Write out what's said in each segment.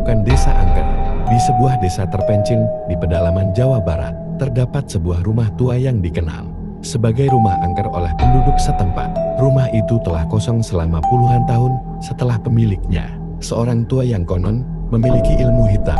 menemukan desa angker. Di sebuah desa terpencil di pedalaman Jawa Barat, terdapat sebuah rumah tua yang dikenal sebagai rumah angker oleh penduduk setempat. Rumah itu telah kosong selama puluhan tahun setelah pemiliknya, seorang tua yang konon memiliki ilmu hitam,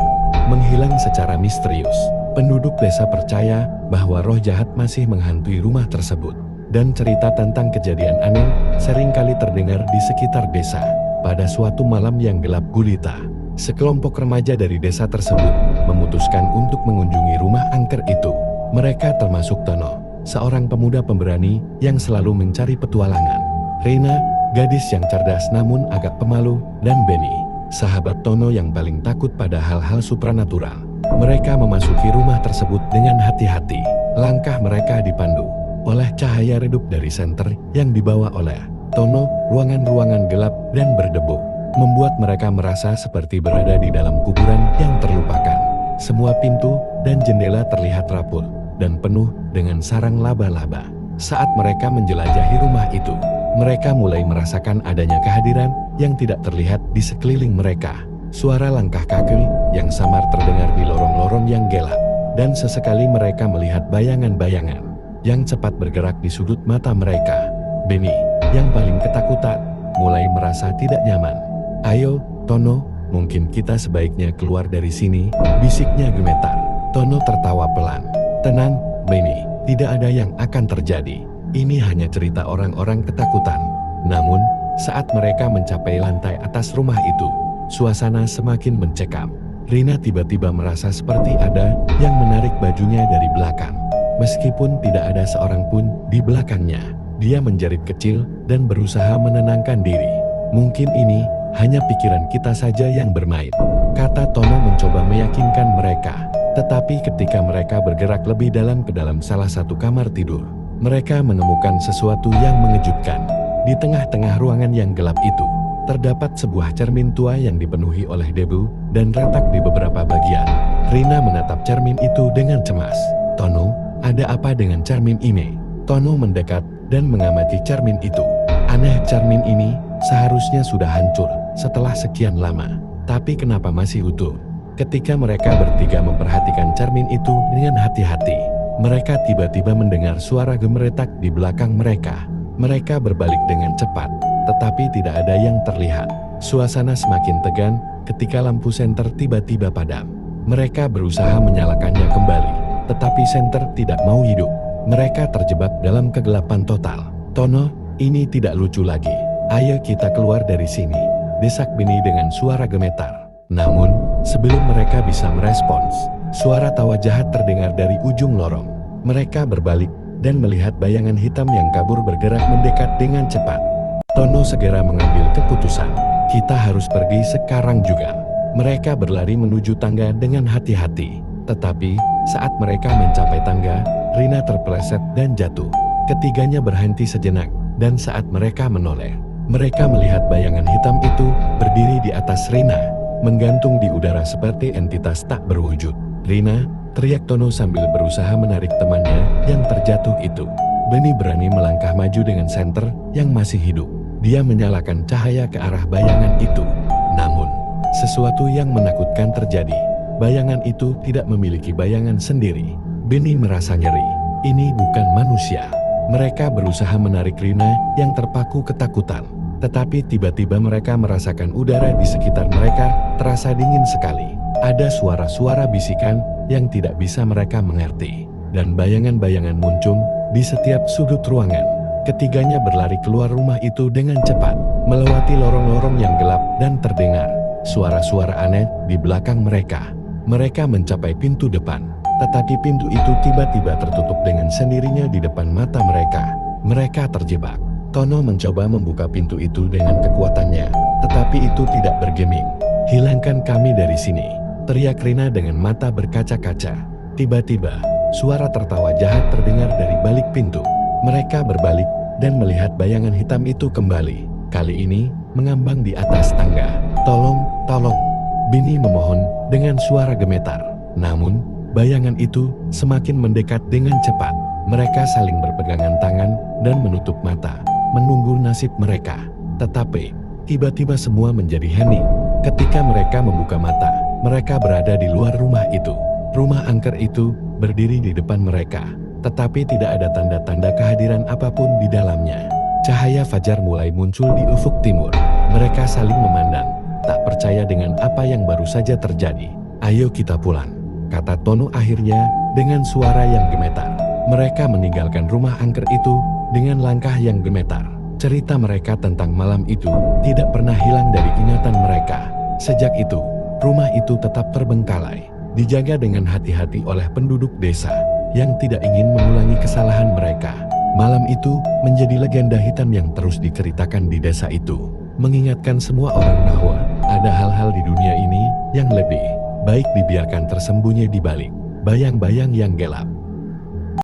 menghilang secara misterius. Penduduk desa percaya bahwa roh jahat masih menghantui rumah tersebut, dan cerita tentang kejadian aneh seringkali terdengar di sekitar desa. Pada suatu malam yang gelap gulita, sekelompok remaja dari desa tersebut memutuskan untuk mengunjungi rumah angker itu. Mereka termasuk Tono, seorang pemuda pemberani yang selalu mencari petualangan. Reina, gadis yang cerdas namun agak pemalu, dan Benny, sahabat Tono yang paling takut pada hal-hal supranatural. Mereka memasuki rumah tersebut dengan hati-hati. Langkah mereka dipandu oleh cahaya redup dari senter yang dibawa oleh Tono. Ruangan-ruangan gelap dan berdebu membuat mereka merasa seperti berada di dalam kuburan yang terlupakan. Semua pintu dan jendela terlihat rapuh dan penuh dengan sarang laba-laba. Saat mereka menjelajahi rumah itu, mereka mulai merasakan adanya kehadiran yang tidak terlihat di sekeliling mereka. Suara langkah kaki yang samar terdengar di lorong-lorong yang gelap, dan sesekali mereka melihat bayangan-bayangan yang cepat bergerak di sudut mata mereka. Benny, yang paling ketakutan, mulai merasa tidak nyaman. "Ayo, Tono, mungkin kita sebaiknya keluar dari sini," bisiknya gemetar. Tono tertawa pelan. "Tenang, Benny, tidak ada yang akan terjadi. Ini hanya cerita orang-orang ketakutan." Namun, saat mereka mencapai lantai atas rumah itu, suasana semakin mencekam. Rina tiba-tiba merasa seperti ada yang menarik bajunya dari belakang. Meskipun tidak ada seorang pun di belakangnya, dia menjerit kecil dan berusaha menenangkan diri. "Mungkin ini hanya pikiran kita saja yang bermain," kata Tono mencoba meyakinkan mereka. Tetapi ketika mereka bergerak lebih dalam ke dalam salah satu kamar tidur, mereka menemukan sesuatu yang mengejutkan. Di tengah-tengah ruangan yang gelap itu, terdapat sebuah cermin tua yang dipenuhi oleh debu dan retak di beberapa bagian. Rina menatap cermin itu dengan cemas. "Tono, ada apa dengan cermin ini?" Tono mendekat dan mengamati cermin itu. Aneh, cermin ini seharusnya sudah hancur setelah sekian lama, tapi kenapa masih utuh? Ketika mereka bertiga memperhatikan cermin itu dengan hati-hati, mereka tiba-tiba mendengar suara gemeretak di belakang mereka. Mereka berbalik dengan cepat, tetapi tidak ada yang terlihat. Suasana semakin tegang ketika lampu senter tiba-tiba padam. Mereka berusaha menyalakannya kembali, tetapi senter tidak mau hidup. Mereka terjebak dalam kegelapan total. "Tono, ini tidak lucu lagi. Ayo kita keluar dari sini," desak Benny dengan suara gemetar. Namun, sebelum mereka bisa merespons, suara tawa jahat terdengar dari ujung lorong. Mereka berbalik dan melihat bayangan hitam yang kabur bergerak mendekat dengan cepat. Tono segera mengambil keputusan. "Kita harus pergi sekarang juga." Mereka berlari menuju tangga dengan hati-hati. Tetapi, saat mereka mencapai tangga, Rina terpeleset dan jatuh. Ketiganya berhenti sejenak, dan saat mereka menoleh, mereka melihat bayangan hitam itu berdiri di atas Rina, menggantung di udara seperti entitas tak berwujud. "Rina!" teriak Tono sambil berusaha menarik temannya yang terjatuh itu. Benny berani melangkah maju dengan senter yang masih hidup. Dia menyalakan cahaya ke arah bayangan itu. Namun, sesuatu yang menakutkan terjadi. Bayangan itu tidak memiliki bayangan sendiri. Benny merasa nyeri. Ini bukan manusia. Mereka berusaha menarik Rina yang terpaku ketakutan. Tetapi tiba-tiba mereka merasakan udara di sekitar mereka terasa dingin sekali. Ada suara-suara bisikan yang tidak bisa mereka mengerti. Dan bayangan-bayangan muncul di setiap sudut ruangan. Ketiganya berlari keluar rumah itu dengan cepat, melewati lorong-lorong yang gelap dan terdengar suara-suara aneh di belakang mereka. Mereka mencapai pintu depan, tetapi pintu itu tiba-tiba tertutup dengan sendirinya di depan mata mereka. Mereka terjebak. Tono mencoba membuka pintu itu dengan kekuatannya, tetapi itu tidak bergeming. "Hilangkan kami dari sini," teriak Rina dengan mata berkaca-kaca. Tiba-tiba, suara tertawa jahat terdengar dari balik pintu. Mereka berbalik dan melihat bayangan hitam itu kembali. Kali ini, mengambang di atas tangga. "Tolong, tolong!" Benny memohon dengan suara gemetar. Namun, bayangan itu semakin mendekat dengan cepat. Mereka saling berpegangan tangan dan menutup mata, menunggu nasib mereka. Tetapi, tiba-tiba semua menjadi hening. Ketika mereka membuka mata, mereka berada di luar rumah itu. Rumah angker itu berdiri di depan mereka, tetapi tidak ada tanda-tanda kehadiran apapun di dalamnya. Cahaya fajar mulai muncul di ufuk timur. Mereka saling memandang, tak percaya dengan apa yang baru saja terjadi. "Ayo kita pulang," kata Tonu akhirnya dengan suara yang gemetar. Mereka meninggalkan rumah angker itu dengan langkah yang gemetar. Cerita mereka tentang malam itu tidak pernah hilang dari ingatan mereka. Sejak itu, rumah itu tetap terbengkalai, dijaga dengan hati-hati oleh penduduk desa yang tidak ingin mengulangi kesalahan mereka. Malam itu menjadi legenda hitam yang terus diceritakan di desa itu, mengingatkan semua orang bahwa ada hal-hal di dunia ini yang lebih baik dibiarkan tersembunyi di balik bayang-bayang yang gelap.